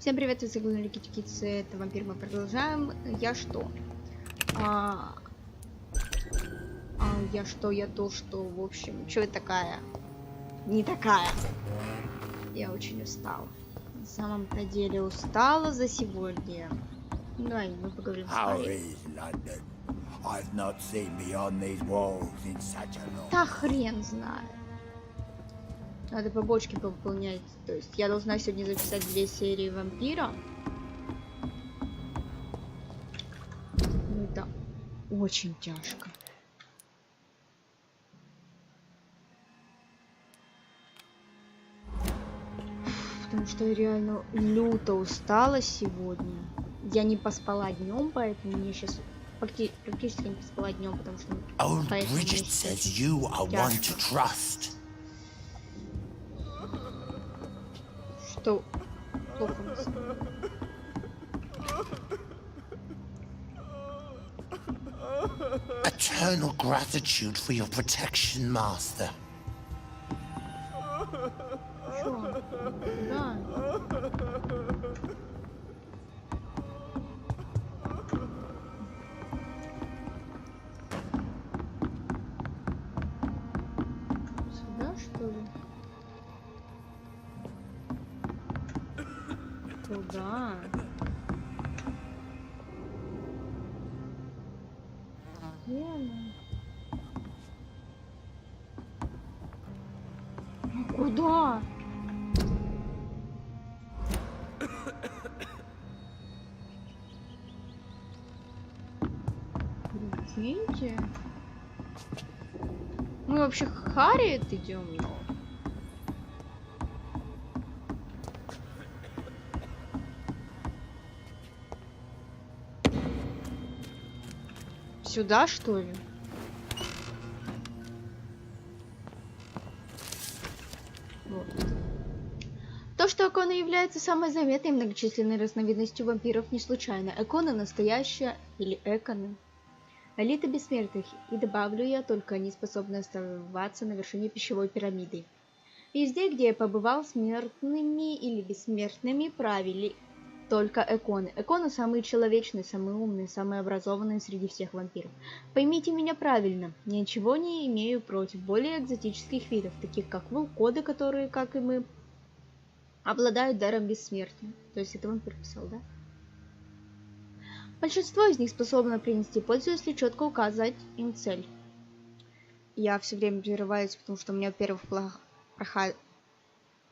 Всем привет, это Китикитс, это Вампир, мы продолжаем. Я что? Я то, что, в общем, что я такая? Не такая. Я очень устала. На самом-то деле устала за сегодня. Давай, мы поговорим с Харри. Да хрен знает. Надо побочки повыполнять. То есть я должна сегодня записать 2 серии Вампира. Ну это очень тяжко. Потому что я реально люто устала сегодня. Я не поспала днем, поэтому мне сейчас практически не поспала днем, потому что что плохо у нас. Eternal gratitude for your protection, Master. Чё? Да. Сюда, что ли? Куда? Ну куда? Прикиньте. Мы вообще Харриет идем, но... Сюда, что ли? Вот. То, что эконы являются самой заметной и многочисленной разновидностью вампиров, не случайно. Эконы настоящие или эконы. Элита бессмертных, и добавлю я, только они способны оставаться на вершине пищевой пирамиды. Везде, где я побывал, смертными или бессмертными правили только эконы. Эконы самые человечные, самые умные, самые образованные среди всех вампиров. Поймите меня правильно, ничего не имею против более экзотических видов, таких как волкоды, которые, как и мы, обладают даром бессмертия. То есть это вампир писал, да? Большинство из них способно принести пользу, если четко указать им цель. Я все время прерываюсь, потому что у меня, во-первых,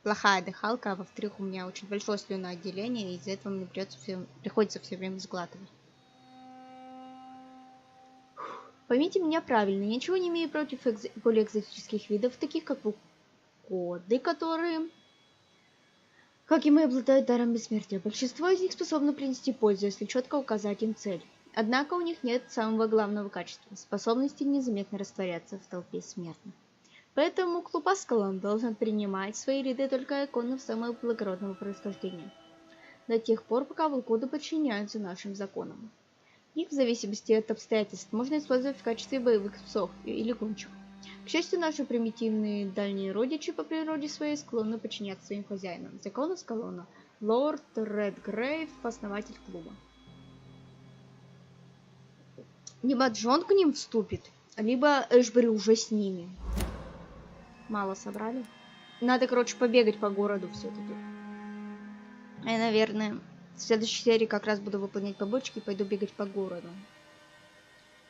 плохая дыхалка, а во-вторых, у меня очень большое слюноотделение, и из-за этого мне приходится все время сглатывать. Поймите меня правильно, ничего не имею против более экзотических видов, таких как волкоды, которые, как и мы, обладают даром бессмертия. Большинство из них способны принести пользу, если четко указать им цель. Однако у них нет самого главного качества – способности незаметно растворяться в толпе смертных. Поэтому клуб Аскалон должен принимать в свои ряды только эконов самого благородного происхождения. До тех пор, пока волкоды подчиняются нашим законам. Их, в зависимости от обстоятельств, можно использовать в качестве боевых псов или гончих. К счастью, наши примитивные дальние родичи по природе своей склонны подчиняться своим хозяинам. Закон Аскалона. Лорд Редгрейв, основатель клуба. Либо Джон к ним вступит, либо Эшбери уже с ними. Мало собрали. Надо, короче, побегать по городу все-таки. Я, наверное, в следующей серии как раз буду выполнять побочки и пойду бегать по городу.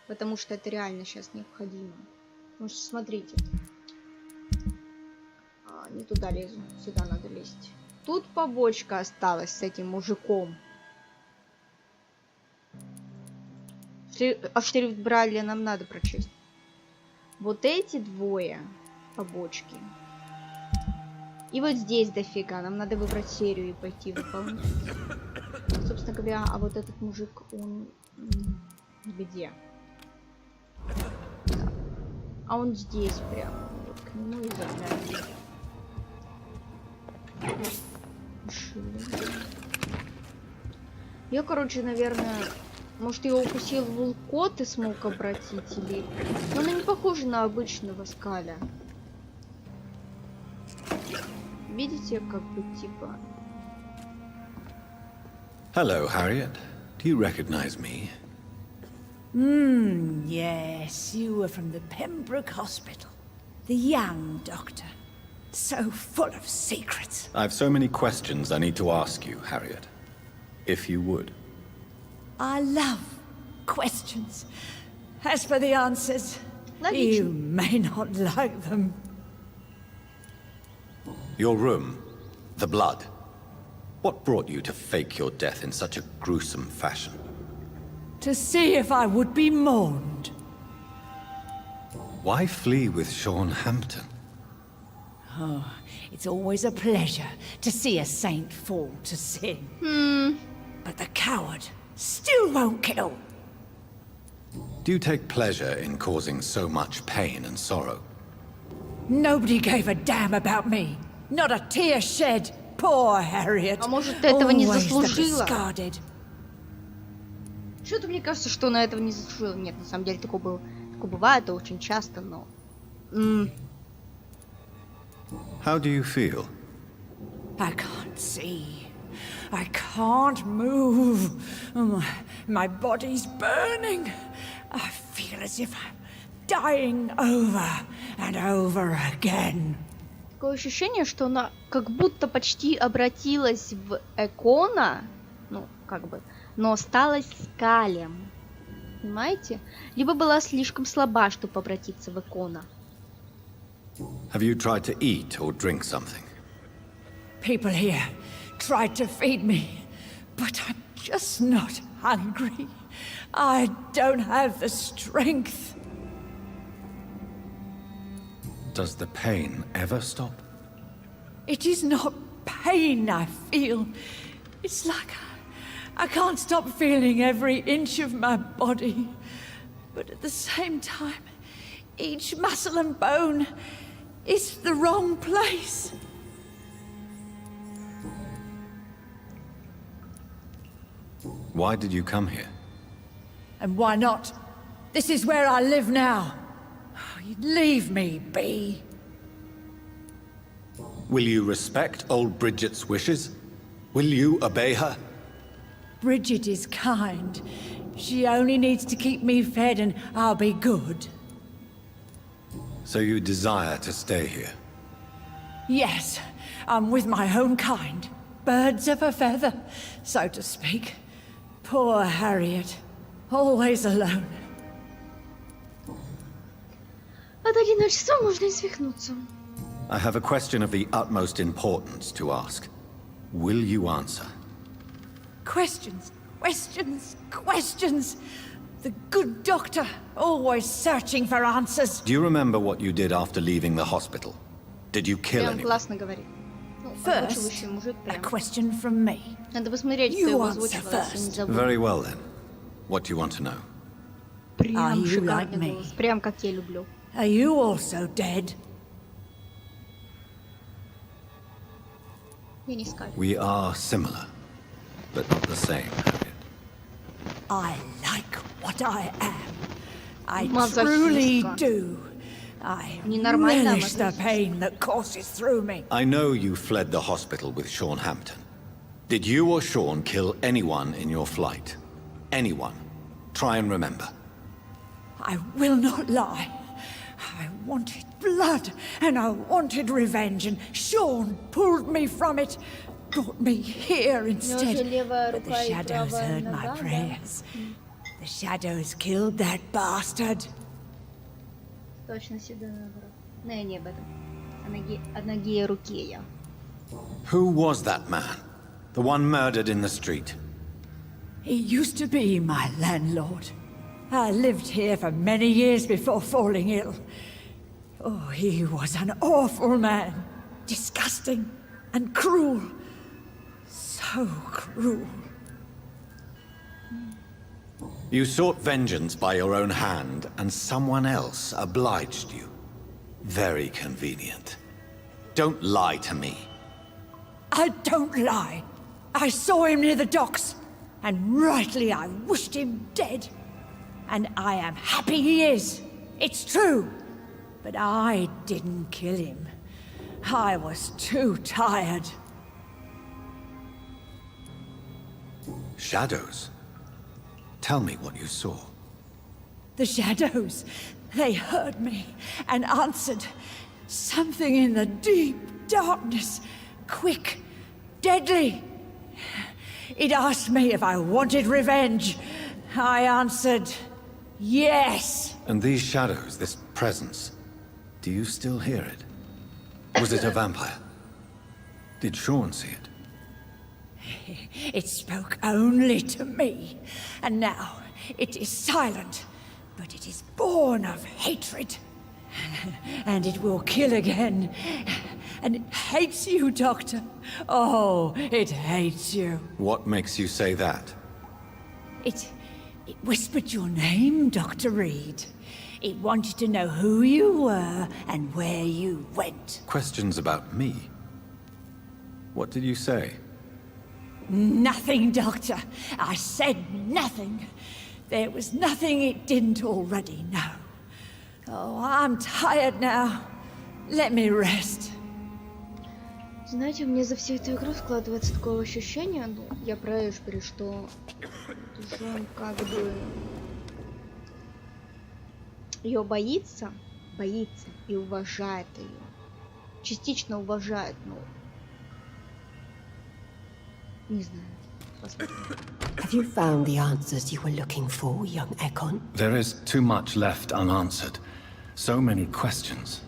Потому что это реально сейчас необходимо. Потому что, смотрите. Не туда лезу. Сюда надо лезть. Тут побочка осталась с этим мужиком. А шрифт Брайля нам надо прочесть. Вот эти двое побочки. И вот здесь дофига. Нам надо выбрать серию и пойти выполнять. Собственно говоря, а вот этот мужик, он где? Да. А он здесь прямо. Вот к нему и заглянем. Я, короче, наверное... Может, его укусил волкот и смог обратить, или... Но она не похожа на обычного скаля. Видите, как бы, типа... Hello, Harriet. Do you recognize me? Yes, you were from the Pembroke Hospital. The young doctor. So full of secrets. I've so many questions I need to ask you, Harriet. If you would. I love questions. As for the answers, you may not like them. Your room. The blood. What brought you to fake your death in such a gruesome fashion? To see if I would be mourned. Why flee with Sean Hampton? Oh, it's always a pleasure to see a saint fall to sin. But the coward still won't kill. Do you take pleasure in causing so much pain and sorrow? Nobody gave a damn about me. Not a tear shed. Poor Harriet. А может, ты этого не Always the заслужила? discarded. Что-то мне кажется, что она этого не заслужила. Нет, на самом деле такое бывает очень часто, но... How do you feel? I can't see. I can't move. My body's burning. I feel as if I'm dying over and over again. Такое ощущение, что она как будто почти обратилась в Экона, ну, как бы, но осталась скалем. Понимаете? Либо была слишком слаба, чтобы обратиться в Экона. Have you tried to eat or drink something? People here tried to feed me, but I'm just not hungry. I don't have the strength. Does the pain ever stop? It is not pain I feel. It's like I can't stop feeling every inch of my body. But at the same time, each muscle and bone is the wrong place. Why did you come here? And why not? This is where I live now. Leave me be. Will you respect old Bridget's wishes? Will you obey her? Bridget is kind. She only needs to keep me fed and I'll be good. So you desire to stay here? Yes, I'm with my own kind. Birds of a feather, so to speak. Poor Harriet. Always alone. От одиночества можно и свихнуться. I have a question of the utmost importance to ask. Will you answer? Questions, questions, questions. The good doctor, always searching for answers. Do you remember what you did after leaving the hospital? Did you kill Прям anyone? классно говорит. Ну, First, озвучивающий мужик a прям. question from me. Надо посмотреть, кто You его answer озвучивал, если не first. забыл. Very well then. What do you want to know? Are Прям you шикарный like me? голос. Прям как я люблю. Are you also dead? Я не скажу. We are similar, but not the same, Harriet. I like what I am. I Masochistка. truly do. I Ненормальная relish the мазохистка. pain that courses through me. I know you fled the hospital with Sean Hampton. Did you or Sean kill anyone in your flight? Anyone? Try and remember. I will not lie. I wanted blood, and I wanted revenge, and Sean pulled me from it, brought me here instead. левая But the рука и shadows правая heard нога, my да? prayers. The shadows killed that bastard. Точно сюда наоборот. Но я не об этом. О ноге и руке я. Who was that man? The one murdered in the street? He used to be my landlord. I lived here for many years before falling ill. Oh, he was an awful man. Disgusting and cruel. So cruel. You sought vengeance by your own hand, and someone else obliged you. Very convenient. Don't lie to me. I don't lie. I saw him near the docks, and rightly I wished him dead. And I am happy he is. It's true. But I didn't kill him. I was too tired. Shadows? Tell me what you saw. The shadows, they heard me and answered. Something in the deep darkness, quick, deadly. It asked me if I wanted revenge. I answered, yes. And these shadows, this presence, do you still hear it? Was it a vampire? Did Sean see it? It spoke only to me, and now it is silent, but it is born of hatred. And it will kill again. And it hates you, Doctor. Oh, it hates you. What makes you say that? It whispered your name, Dr. Reed. It wanted to know who you were and where you went. Questions about me? What did you say? Nothing, Doctor. I said nothing. There was nothing it didn't already know. Oh, I'm tired now. Let me rest. Знаете, у меня за всю эту игру складывается такое ощущение, ну, я про Эшбери, что он как бы ее боится и уважает ее. Частично уважает, но не знаю. Посмотрим. Have you found the answers you were looking for, young Ekon? There is too much left unanswered. So many questions.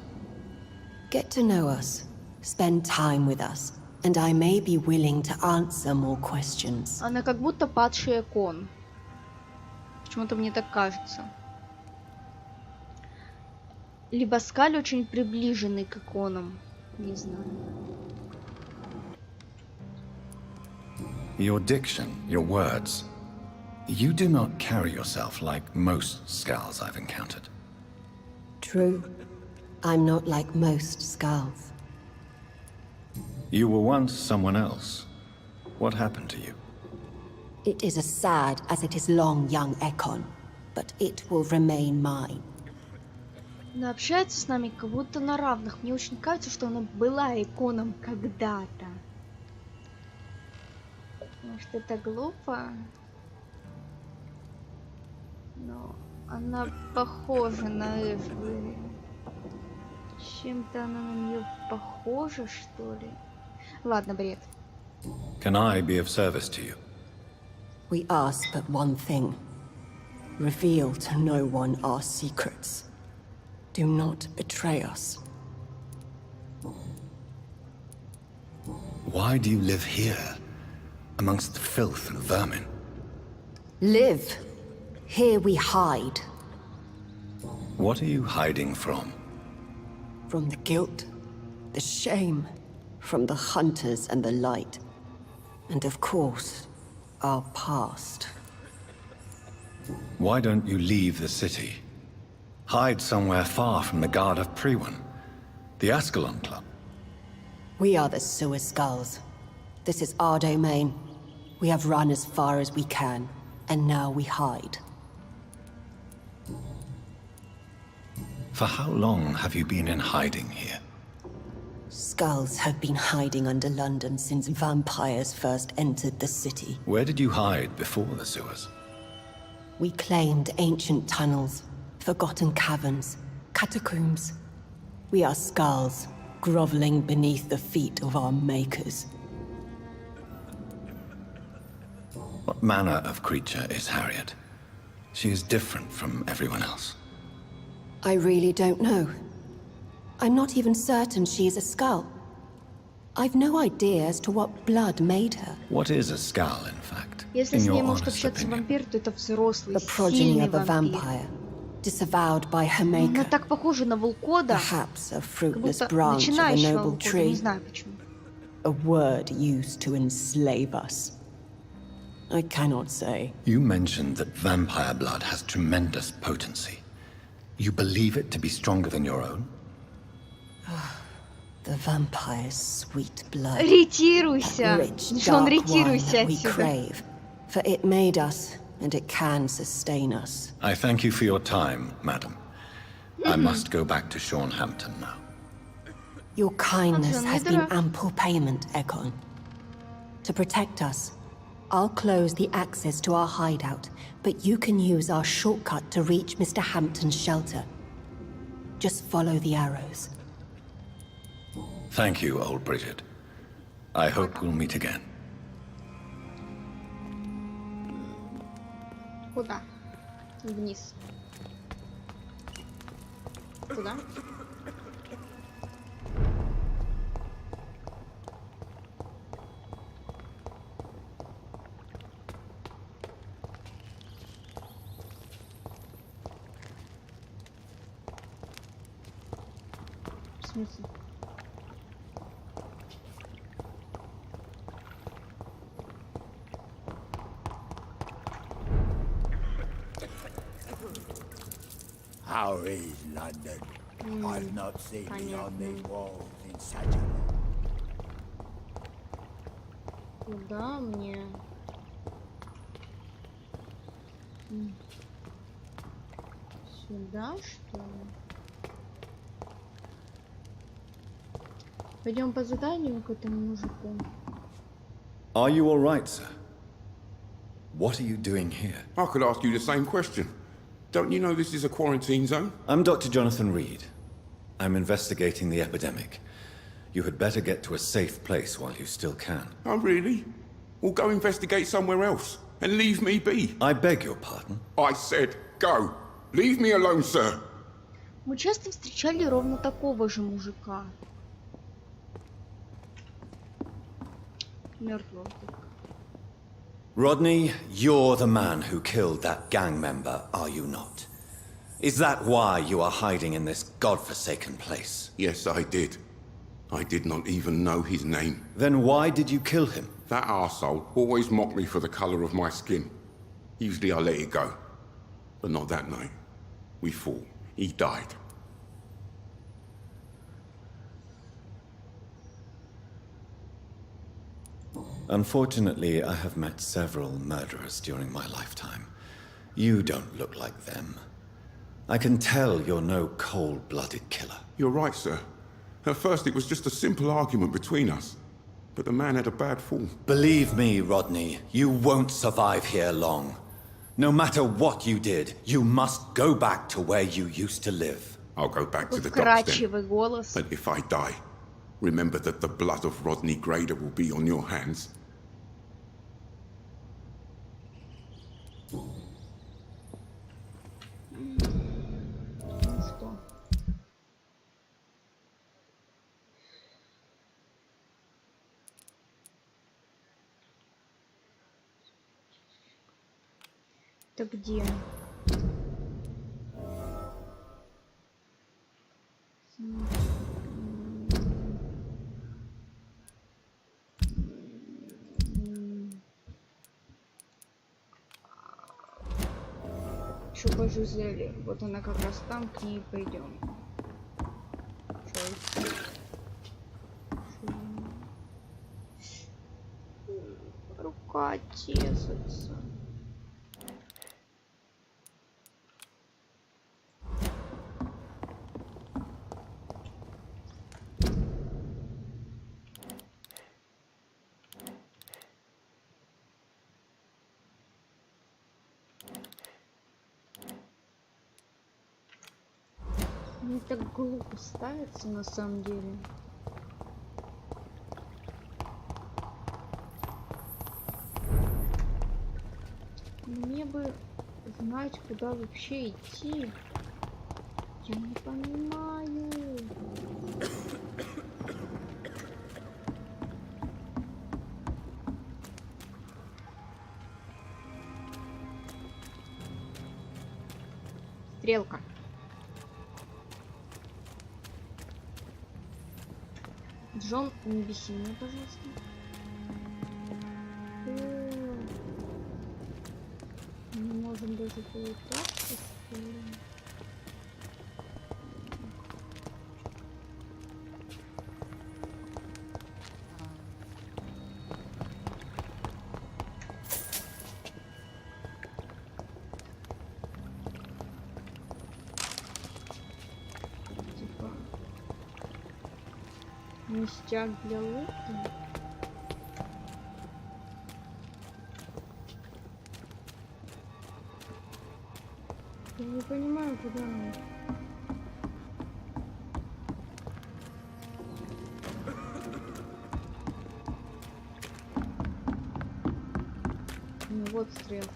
Get to know us. Spend time with us, and I may be willing to answer more questions. Она как будто падший Экон. Почему-то мне так кажется. Либо Скаль очень приближенный к Эконам. Не знаю. Your diction, your words. You do not carry yourself like most Skulls I've encountered. True. I'm not like most Skulls. You were once someone else. What happened to you? It is as sad as it is long, young Ekon, but it will remain mine. Она общается с нами как будто на равных. Мне очень кажется, что она была Эконом когда-то. Может, это глупо? Но она похожа на Эшбери. Чем-то она на нее похожа, что ли? Ладно, бред. Can I be of service to you? We ask but one thing. Reveal to no one our secrets. Do not betray us. Why do you live here, amongst the filth and vermin? Live. Here we hide. What are you hiding from? From the guilt, the shame, from the hunters and the light. And of course, our past. Why don't you leave the city? Hide somewhere far from the guard of Priwen, the Ascalon Club. We are the Sewer Skulls. This is our domain. We have run as far as we can, and now we hide. For how long have you been in hiding here? Skulls have been hiding under London since vampires first entered the city. Where did you hide before the sewers? We claimed ancient tunnels, forgotten caverns, catacombs. We are skulls, groveling beneath the feet of our makers. What manner of creature is Harriet? She is different from everyone else. I really don't know. I'm not even certain she is a skull. I've no idea as to what blood made her. What is a skull, in fact? Если in с ней your может honest общаться opinion? вампир, то это взрослый, The progeny сильный of a вампир. vampire, disavowed by her Она maker. так похожа на Волкода, Perhaps a как fruitless будто branch of a начинающего noble Волкода, не tree. знаю почему. A word used to enslave us. I cannot say. You mentioned that vampire blood has tremendous potency. You believe it to be stronger than your own? The vampire's sweet blood. Ретируйся! Rich, Шон, dark wine ретируйся that we отсюда. crave. For it made us, and it can sustain us. I thank you for your time, madam. I must go back to Shornhampton now. Your kindness Антон, has не been дурак. ample payment, Ekon. To protect us, I'll close the access to our hideout, but you can use our shortcut to reach Mr. Hampton's shelter. Just follow the arrows. Thank you, old Bridget. I hope we'll meet again. Куда? Вниз. Куда? В смысле? How is London? I've not seen beyond these walls in such a long. Куда мне? Сюда, что ли? Пойдем по заданию к этому мужику. Are you all right, sir? What are you doing here? I could ask you the same question. Don't you know this is a quarantine zone? I'm Dr. Jonathan Reed. I'm investigating the epidemic. You had better get to a safe place while you still can. Oh, really? Well, go investigate somewhere else and leave me be. I beg your pardon? I said go. Leave me alone, sir. Мы часто встречали ровно такого же мужика. Мертвого. Rodney, you're the man who killed that gang member, are you not? Is that why you are hiding in this godforsaken place? Yes, I did. I did not even know his name. Then why did you kill him? That arsehole always mocked me for the colour of my skin. Usually I let it go. But not that night. We fought. He died. Unfortunately, I have met several murderers during my lifetime. You don't look like them. I can tell you're no cold-blooded killer. You're right, sir. At first it was just a simple argument between us. But the man had a bad fall. Believe me, Rodney, you won't survive here long. No matter what you did, you must go back to where you used to live. I'll go back to the docks then. Вкрадчивый голос. But if I die, remember that the blood of Rodney Grader will be on your hands. Что? Это где? Шуба Жузели. Вот она как раз там, к ней пойдем. Рука чешется. Мне так глупо ставится на самом деле. Мне бы знать, куда вообще идти. Я не понимаю. Стрелка. Джон, не беси меня, пожалуйста. Мы можем даже полутаться, что ли? Ништяк для лука. понимаю, куда нам. Ну вот стрелка.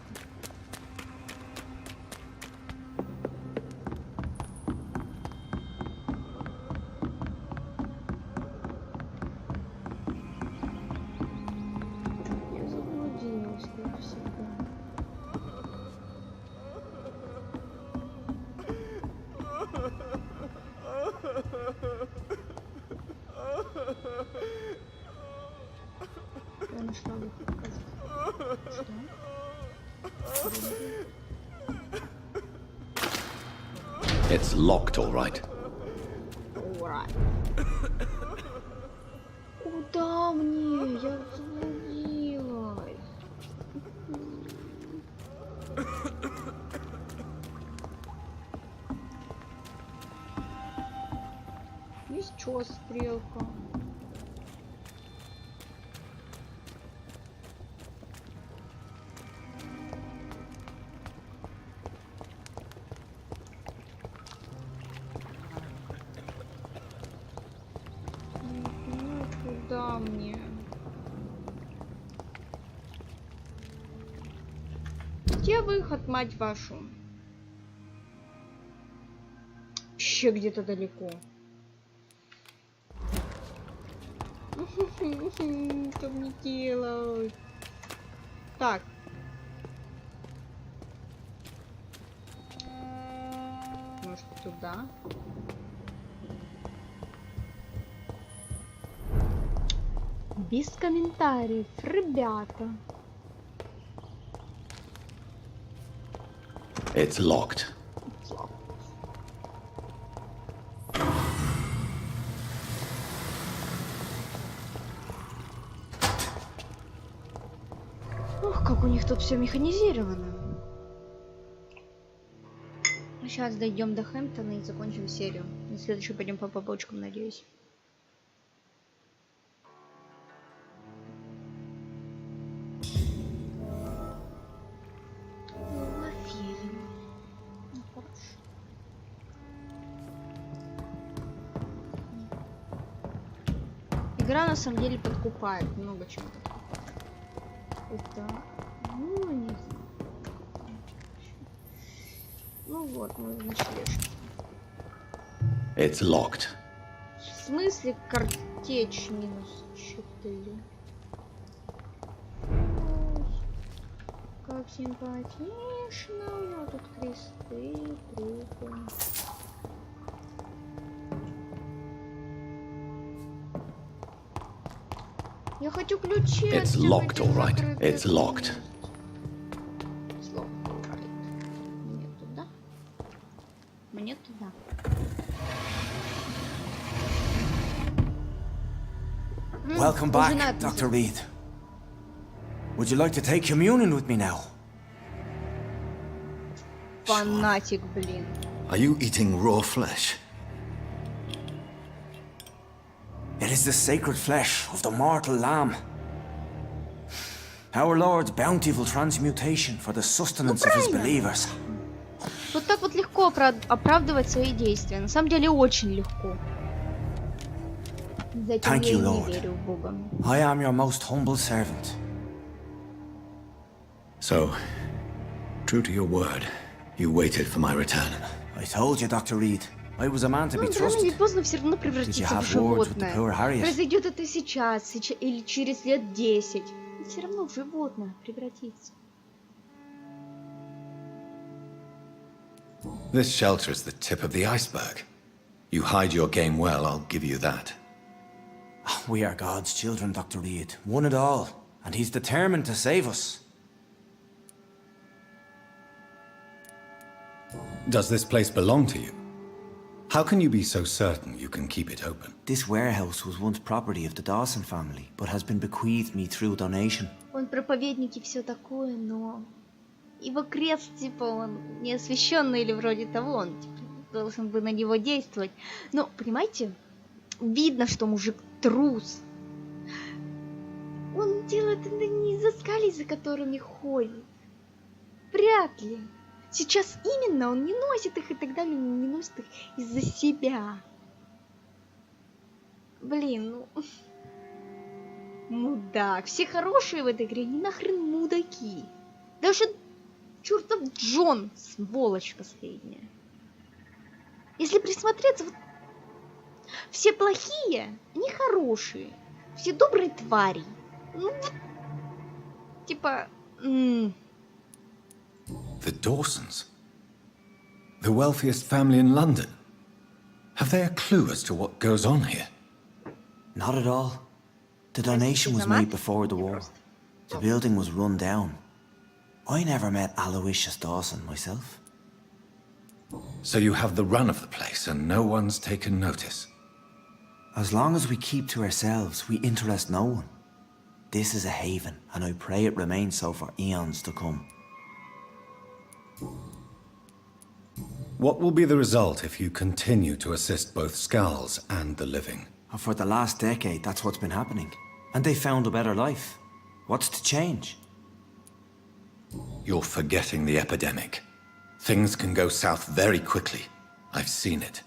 Я заблудилась, как всегда. Я нашла выход. Что? It's locked, all right. Ура. Куда мне? Я заблудилась. Есть чё, стрелка? Ну, куда мне? Где выход, мать вашу? Вообще где-то далеко. Что мне делать? Так. Может, туда? Без комментариев, ребята. It's locked. Ох, как у них тут все механизировано. Сейчас дойдем до Хэмптона и закончим серию. На следующую пойдем по побочкам, надеюсь. Игра на самом деле подкупает, много чего подкупает. Это, ну не знаю. Ну вот, мы в ночлежке. It's locked. В смысле картечь минус 4? Ой, как симпатично, у него тут кресты, трупы. Я хочу ключи. It's locked, all right. It's locked. Мне туда. Мне туда. Welcome back, Dr. Reed. Would you like to take communion with me now? Фанатик, блин. Are you eating raw flesh? It is the sacred flesh of the mortal lamb. Our Lord's bountiful transmutation for the sustenance of his believers. Вот так вот легко оправдывать свои действия. На самом деле очень легко. Затем Thank я you, и не Lord. верю в Бога. I am your most humble servant. So, true to your word, you waited for my return. I told you, Dr. Reed, I was a man to be Ну, рано или trusted. поздно все равно Did you превратится в have words with the животное. poor Harriet? Произойдет это сейчас или через лет 10. Все равно в животное превратится. This shelter is the tip of the iceberg. You hide your game well, I'll give you that. We are God's children, Dr. Reed, one and all, and he's determined to save us. Does this place belong to you? How can you be so certain you can keep it open? This warehouse was once property of the Dawson family, but has been bequeathed me through donation. Он проповедник и все такое, но его крест, типа, он не освященный или вроде того, он типа, должен бы на него действовать. Но, понимаете, видно, что мужик трус. Он делает это не из-за скалей, за которыми ходит. Вряд ли. сейчас именно он не носит их и так далее, он не носит их из-за себя. Блин, ну... Мудак. Все хорошие в этой игре, они нахрен мудаки. Даже чертов Джон, сволочь последняя. Если присмотреться, вот... все плохие, они хорошие. Все добрые твари. Ну, вот... Типа... The Dawsons? The wealthiest family in London? Have they a clue as to what goes on here? Not at all. The donation was made before the war. The building was run down. I never met Aloysius Dawson myself. So you have the run of the place and no one's taken notice? As long as we keep to ourselves, we interest no one. This is a haven, and I pray it remains so for eons to come. What will be the result if you continue to assist both Skulls and the living? For the last decade, that's what's been happening. And they found a better life. What's to change? You're forgetting the epidemic. Things can go south very quickly. I've seen it.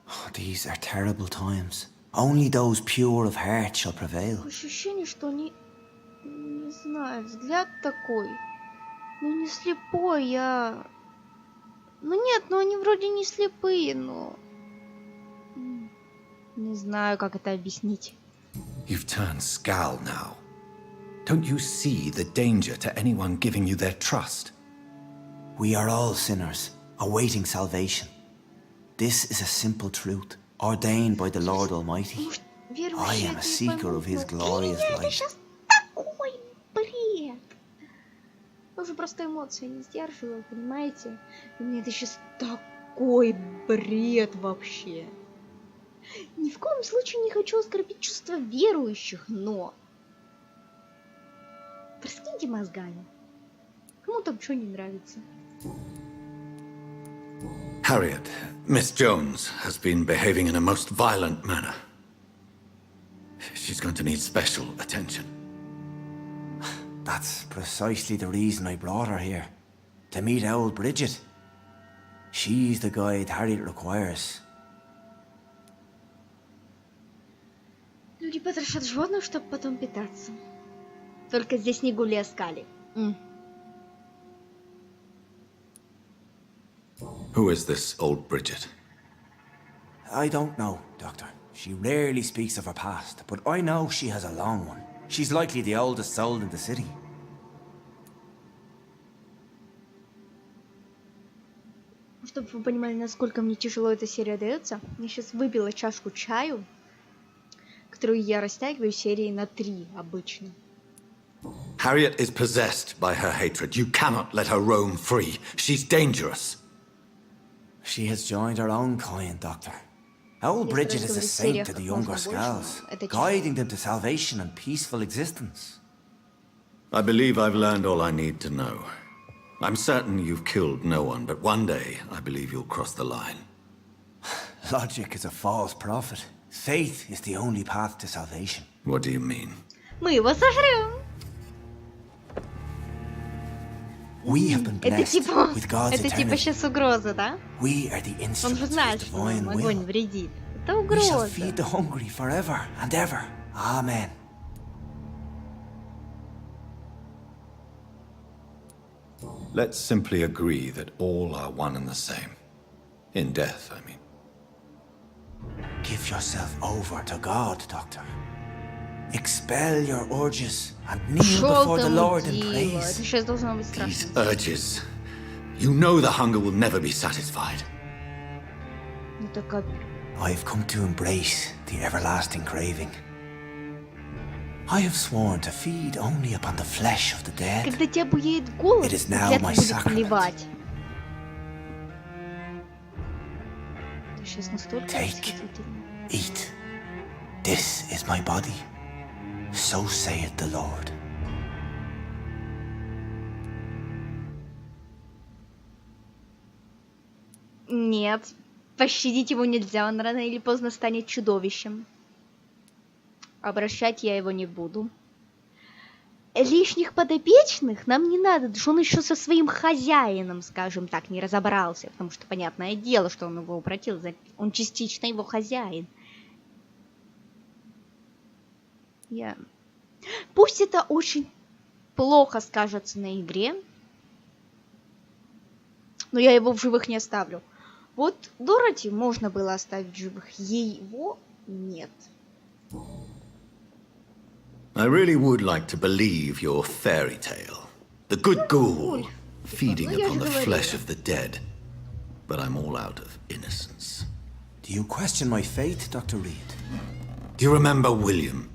Oh, these are terrible times. Only those pure of heart shall prevail. Ощущение, что они... Не знаю, взгляд такой. Ну не слепой, я... Ну нет, ну они вроде не слепые, но... Не знаю, как это объяснить. You've turned Skull now. Don't you see the danger to anyone giving you their trust? We are all sinners, awaiting salvation. This is a simple truth, ordained by the Lord Almighty. I am a seeker of His glorious light. Такой бред! Я уже просто эмоции не сдерживаю, понимаете? И мне это сейчас такой бред вообще. Ни в коем случае не хочу оскорбить чувства верующих, но... Проскиньте мозгами. Кому там что не нравится? Harriet, Miss Jones has been behaving in a most violent manner. She's going to need special attention. That's precisely the reason I brought her here. To meet old Bridget. She's the guide Harriet requires. Люди потрошат животных, чтобы потом питаться. Только здесь не гули, а скали. Who is this old Bridget? I don't know, Doctor. She rarely speaks of her past, but I know she has a long one. She's likely the oldest soul in the city. Чтобы вы понимали, насколько мне тяжело эта серия дается, я сейчас выпила чашку чаю, которую я растягиваю серии на 3 обычно. Harriet is possessed by her hatred. You cannot let her roam free. She's dangerous. She has joined her own kind, Doctor. Old Bridget is a saint to the younger Skulls, guiding them to salvation and peaceful existence. I believe I've learned all I need to know. I'm certain you've killed no one, but one day I believe you'll cross the line. Logic is a false prophet. Faith is the only path to salvation. What do you mean? Мы его сожрем. We have been blessed with God's это типа eternity. сейчас угроза, да? We are the Он же instruments of знает, His что divine нам огонь will. вредит. Это We shall угроза. feed the hungry forever and ever. Amen. Let's simply agree that all are one and the same. In death, I mean. Give yourself over to God, Doctor. Expel your urges and kneel before the Lord in praise. Это сейчас должно быть These страшно. urges. You know the hunger will never be satisfied. Это как... I have come to embrace the everlasting craving. I have sworn to feed only upon the flesh of the dead. Когда тебя будет голод, It is now взгляд my будет sacrament. плевать. Это сейчас настолько Take, восхитительно. eat. This is my body. So saith the Lord. Нет, пощадить его нельзя, он рано или поздно станет чудовищем. Обращать я его не буду. лишних подопечных нам не надо, потому что он еще со своим хозяином, скажем так, не разобрался, потому что понятное дело, что он его обратил, он частично его хозяин. Пусть это очень плохо скажется на игре, но я его в живых не оставлю. Вот Дороти можно было оставить в живых, его нет. I really would like to believe your fairy tale. The good ghoul feeding upon the flesh of the dead. But I'm all out of innocence. Do you question my faith, Dr. Reed? Do you remember William?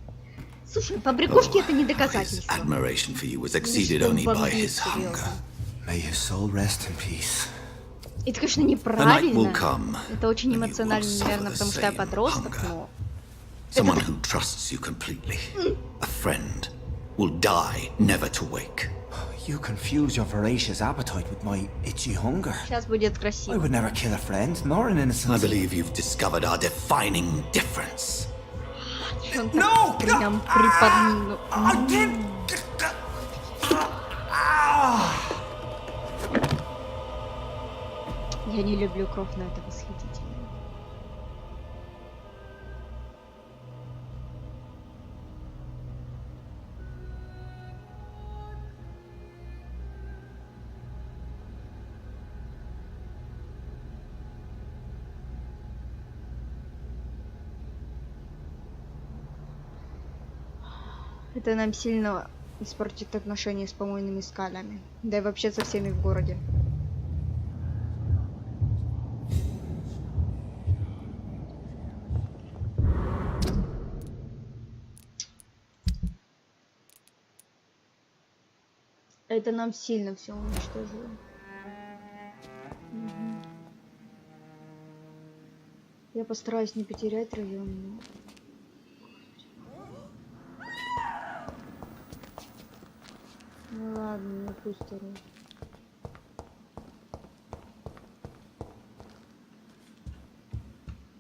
Слушай, побрякушки это не доказательство. His admiration for you was exceeded only by his hunger. May his soul rest in peace. Это, конечно, неправильно. Это очень эмоционально, наверное, потому что я подросток, но... Someone who trusts you completely. A friend will die never to wake. You confuse your voracious appetite with my itchy hunger. Сейчас будет красиво. I would never kill a friend, nor an innocent. I believe you've discovered our defining difference. No! Прям приподниму. I did. Я не люблю кровь, но это восхитительно. Это нам сильно испортит отношения с помойными скалями. Да и вообще со всеми в городе. Это нам сильно все уничтожило. Угу. Я постараюсь не потерять район. Но... Ну ладно, я постараюсь.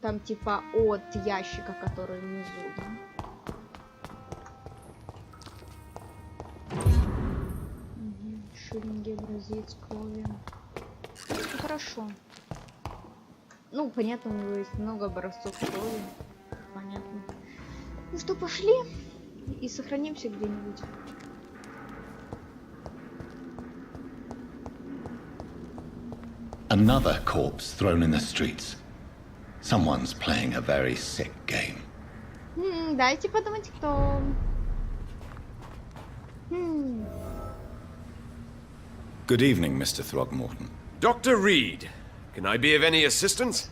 Там типа от ящика, который внизу, да? Угу. Шиллинги, образец крови. Ну, хорошо. Ну, понятно, у него есть много образцов крови. Понятно. Ну что, пошли и сохранимся где-нибудь. Another corpse thrown in the streets. Someone's playing a very sick game. Дайте подумать, кто. Good evening, Mr. Throgmorton. Dr. Reed, can I be of any assistance?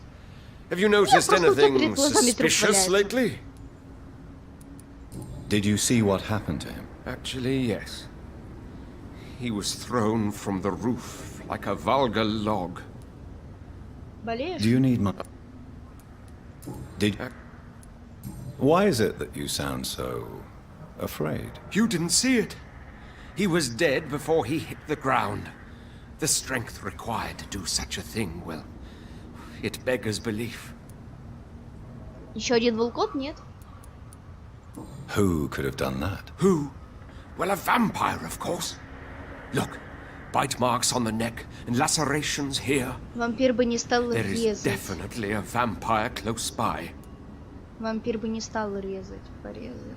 Have you noticed anything suspicious lately? Did you see what happened to him? Actually, yes. He was thrown from the roof like a vulgar log. Do you need my... Why is it that you sound so... afraid? You didn't see it. He was dead before he hit the ground. The strength required to do such a thing, well, it beggars belief. Еще один волкот? Нет. Who could have done that? Who? Well, a vampire, of course. Look, bite marks on the neck and lacerations here. Вампир бы не стал There резать. is definitely a vampire close by. Вампир бы не стал резать порезы.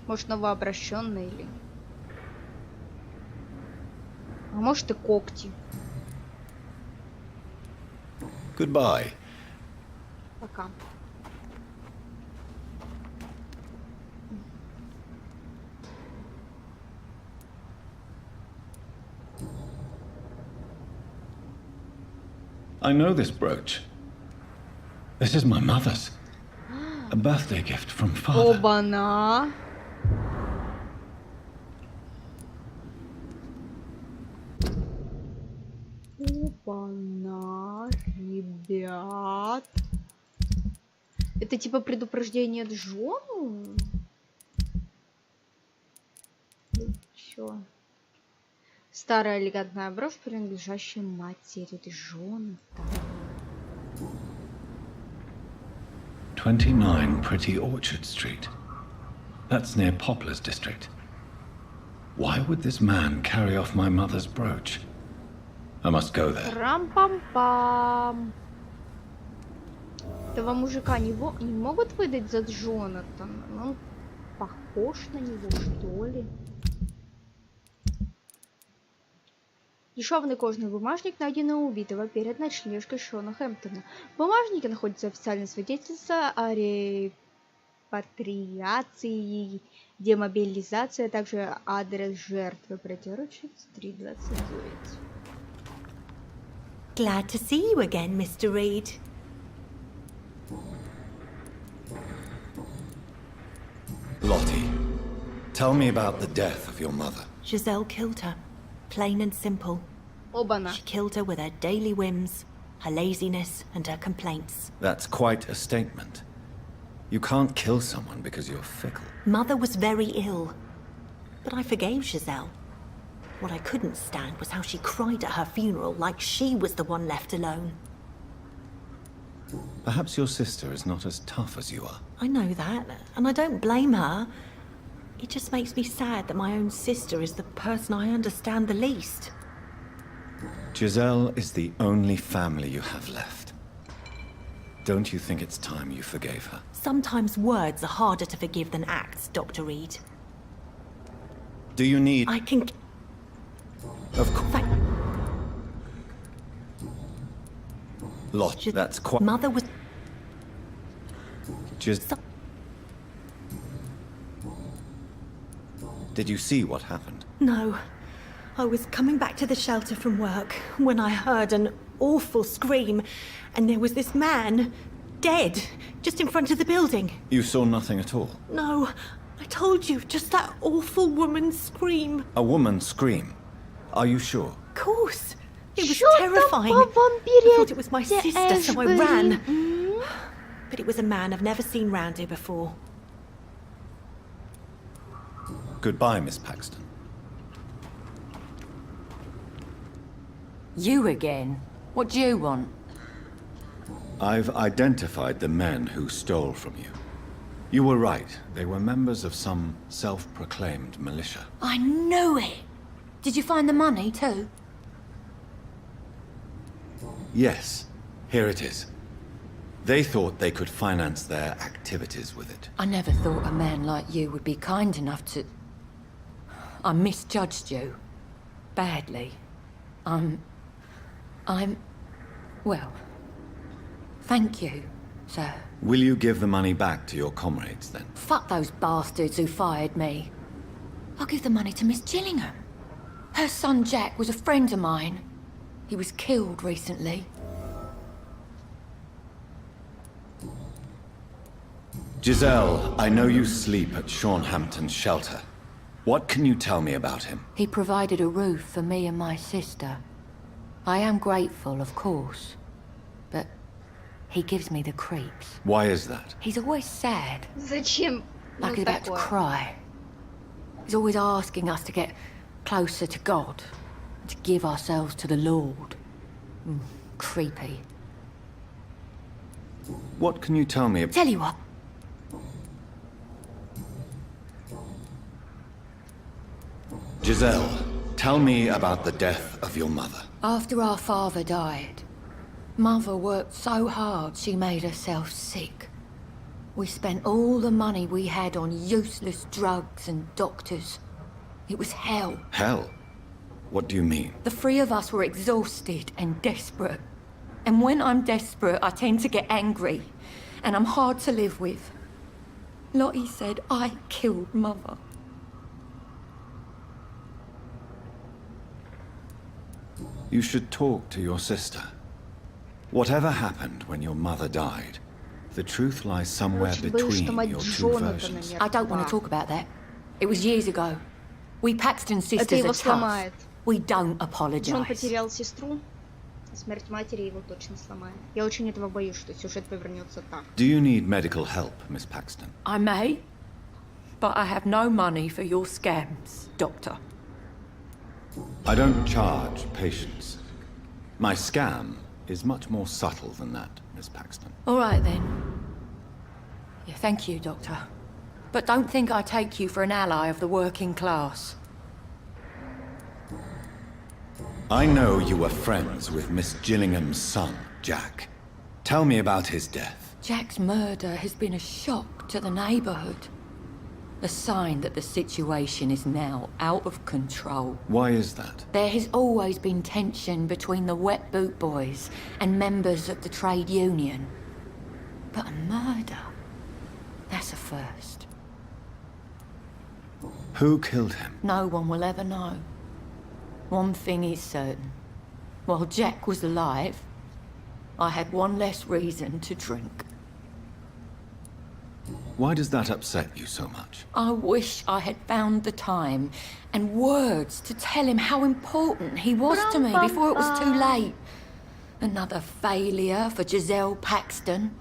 Может, новообращенный или... А может и когти. Goodbye. Пока. I know this brooch. This is my mother's. A birthday gift from father. Оба-на! Опа-на, ребят. Это типа предупреждение Джону? Чё? Старая элегантная брошь, принадлежащая матери Джона. 29 Pretty Orchard Street. That's near Poplar's district. Why would this man carry off my mother's brooch? I must go there. Рам-пам-пам. Этого мужика не могут выдать за Джонатана? Он похож на него, что ли? Дешевый кожаный бумажник, найденный у убитого перед ночлежкой Шона Хэмптона. В бумажнике находится официальное свидетельство о репатриации, демобилизации, а также адрес жертвы. Противоречит 329. Glad to see you again, Mr. Reed. Lottie, tell me about the death of your mother. Giselle killed her. Plain and simple. Оба-на. She killed her with her daily whims, her laziness, and her complaints. That's quite a statement. You can't kill someone because you're fickle. Mother was very ill, but I forgave Giselle. What I couldn't stand was how she cried at her funeral like she was the one left alone. Perhaps your sister is not as tough as you are. I know that, and I don't blame her. It just makes me sad that my own sister is the person I understand the least. Giselle is the only family you have left. Don't you think it's time you forgave her? Sometimes words are harder to forgive than acts, Dr. Reed. Do you need... I can... Of course. Lot, Gis- that's quite... Mother was... Did you see what happened? No. I was coming back to the shelter from work when I heard an awful scream, and there was this man, dead, just in front of the building. You saw nothing at all? No, I told you, just that awful woman's scream. A woman scream? Are you sure? Of course. It was Что там terrifying. по Vampyre? I thought it was my sister, so I Эшбери? ran. But it was a man I've never seen round here before. Goodbye, Miss Paxton. You again? What do you want? I've identified the men who stole from you. You were right. They were members of some self-proclaimed militia. I knew it! Did you find the money too? Yes, here it is. They thought they could finance their activities with it. I never thought a man like you would be kind enough to... I misjudged you. Badly. Well, thank you, sir. Will you give the money back to your comrades, then? Fuck those bastards who fired me. I'll give the money to Miss Gillingham. Her son Jack was a friend of mine. He was killed recently. Giselle, I know you sleep at Hampton's shelter. What can you tell me about him? He provided a roof for me and my sister. I am grateful, of course, but he gives me the creeps. Why is that? He's always sad, Зачем? like he's about to cry. He's always asking us to get closer to God, to give ourselves to the Lord. Creepy. What can you tell me about... Tell you what. Giselle, tell me about the death of your mother. After our father died, Mother worked so hard she made herself sick. We spent all the money we had on useless drugs and doctors. It was hell. Hell? What do you mean? The three of us were exhausted and desperate. And when I'm desperate, I tend to get angry. And I'm hard to live with. Lottie said I killed Mother. You should talk to your sister. Whatever happened when your mother died, the truth lies somewhere between your two versions. I don't want to talk about that. It was years ago. We Paxton sisters Это его are tough. сломает. We don't Джон apologize. потерял сестру. Смерть матери его точно сломает. Я очень этого боюсь, что сюжет повернется так. Do you need medical help, Miss Paxton? I may, but I have no money for your scams, Doctor. I don't charge patients. My scam is much more subtle than that, Miss Paxton. All right, then. Yeah, thank you, Doctor. But don't think I take you for an ally of the working class. I know you were friends with Miss Gillingham's son, Jack. Tell me about his death. Jack's murder has been a shock to the neighborhood. A sign that the situation is now out of control. Why is that? There has always been tension between the Wet Boot Boys and members of the trade union. But a murder? That's a first. Who killed him? No one will ever know. One thing is certain. While Jack was alive, I had one less reason to drink. Why does that upset you so much? I wish I had found the time and words to tell him how important he was to me before it was too late. Another failure for Giselle Paxton.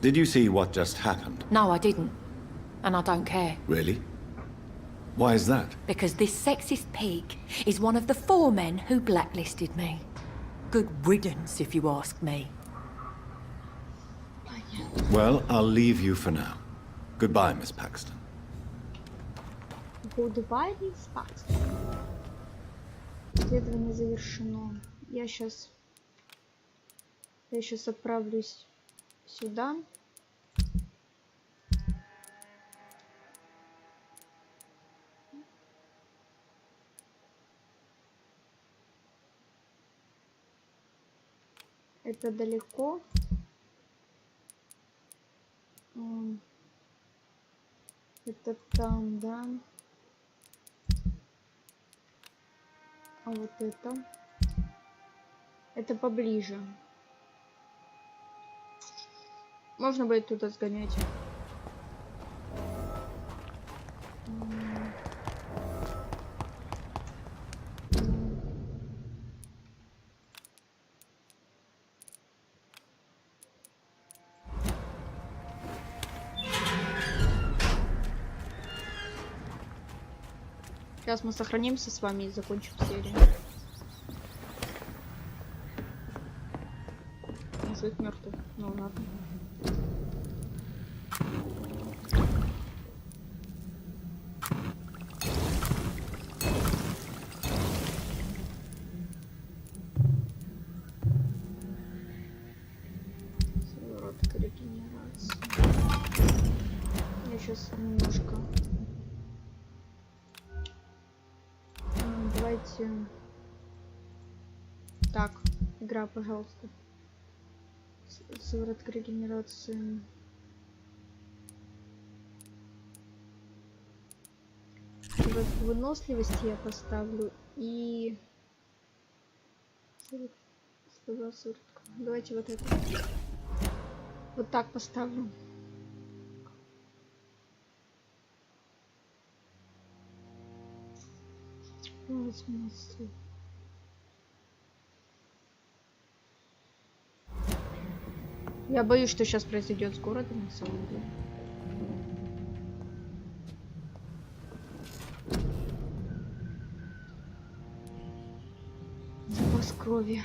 Did you see what just happened? No, I didn't. And I don't care. Really? Why is that? Because this sexist pig is one of the 4 men who blacklisted me. Good riddance, if you ask me. Well, I'll leave you for now. Goodbye, Miss Paxton. Goodbye, Miss Paxton. Исследование завершено. Я сейчас отправлюсь сюда. Это далеко. Это там, да. А вот это поближе. Можно будет туда сгонять. Сейчас мы сохранимся с вами и закончим серию. Может, мертвый. Ну ладно. Сыворотка регенерации. Я сейчас немножко. Давайте. Так, игра, пожалуйста. Сыворотка регенерации. Выносливости я поставлю и 120. Давайте вот это. Вот так поставлю. Я боюсь, что сейчас произойдет с городом, на самом деле. Запас крови.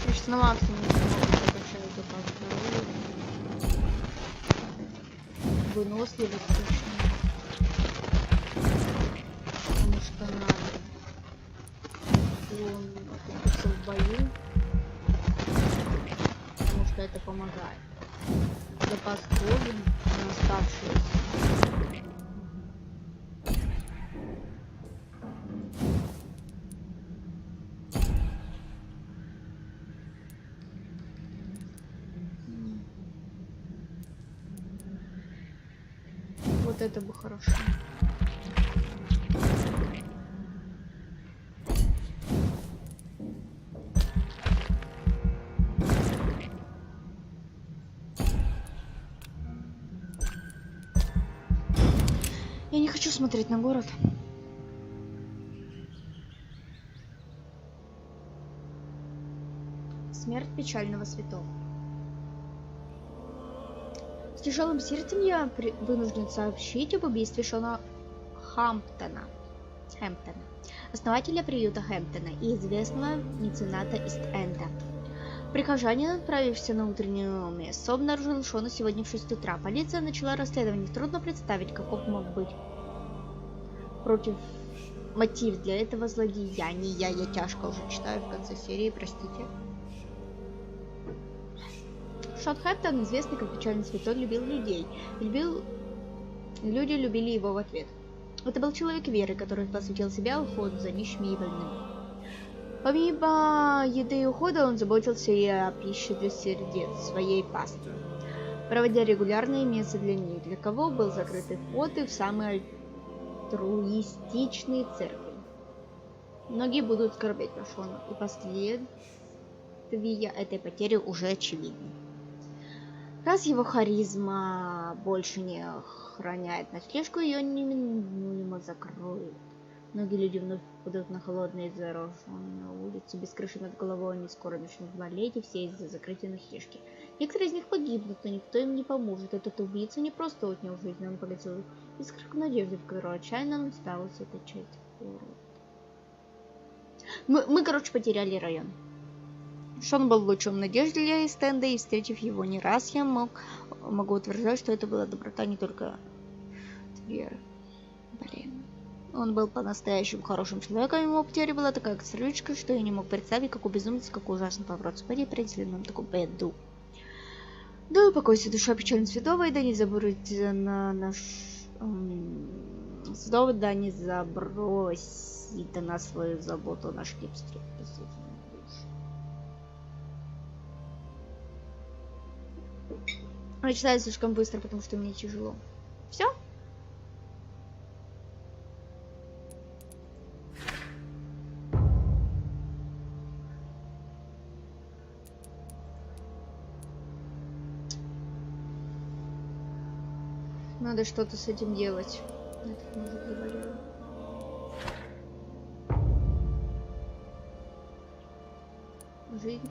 Я сейчас на максимум прокачаю запас крови. Выносливость точно. Потому что надо. Он окупится в бою. Потому что это помогает. Запас крови на оставшуюся. Вот это бы хорошо. Я не хочу смотреть на город. Смерть печального святого. С тяжелым сердцем я вынужден сообщить об убийстве Шона Хэмптона, основателя приюта Хэмптона и известного мецената Ист-Энда. Прихожанин, отправившийся на утреннюю мессу, обнаружил Шона сегодня в 6 утра. Полиция начала расследование. Трудно представить, каков мог быть против мотив для этого злодеяния. Я тяжко уже читаю в конце серии, простите. Шон Хэптон, известный как печальный святой, любил людей. Люди любили его в ответ. Это был человек веры, который посвятил себя уходу за нищими и больными. Помимо еды и ухода, он заботился и о пище для сердец своей паствы, проводя регулярные мессы для них, для кого был закрытый вход и в самые альтруистичные церкви. Многие будут скорбеть по Шону, и последствия этой потери уже очевидны. Раз его харизма больше не охраняет ночлежку, ее неминуемо закроют. Многие люди вновь попадут на холодные заросшие улицы, без крыши над головой, они скоро начнут болеть, и все из-за закрытия ночлежки. Некоторые из них погибнут, но никто им не поможет. Этот убийца не просто отнял жизнь, он погасил искорку надежды, в которую отчаянно нуждалась эта часть города. Мы, короче, потеряли район. Шон был лучом надежды для Эстенда, и встретив его не раз, я могу утверждать, что это была доброта не только веры. Блин. Он был по-настоящему хорошим человеком, его потеря была такая экстричка, что я не мог представить, как у безумца, какой ужасный поворот. Спади, принесли нам такую беду. Да упокойся душа печально Святого, и да не забудьте на наш... Святого, да не забросит на нас свою заботу, наш кипстрик. Я читаю слишком быстро, потому что мне тяжело. Все? Надо что-то с этим делать. Этот мужик заболел. Жизнь.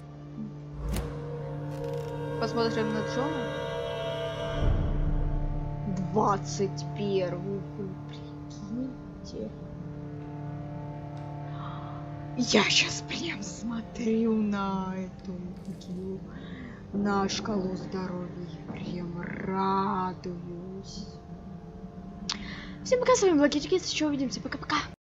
Посмотрим на Джона. 21-й, прикиньте. Я сейчас прям смотрю на эту на шкалу здоровья. Прям радуюсь. Всем пока, с вами Блокетики, еще увидимся. Пока-пока.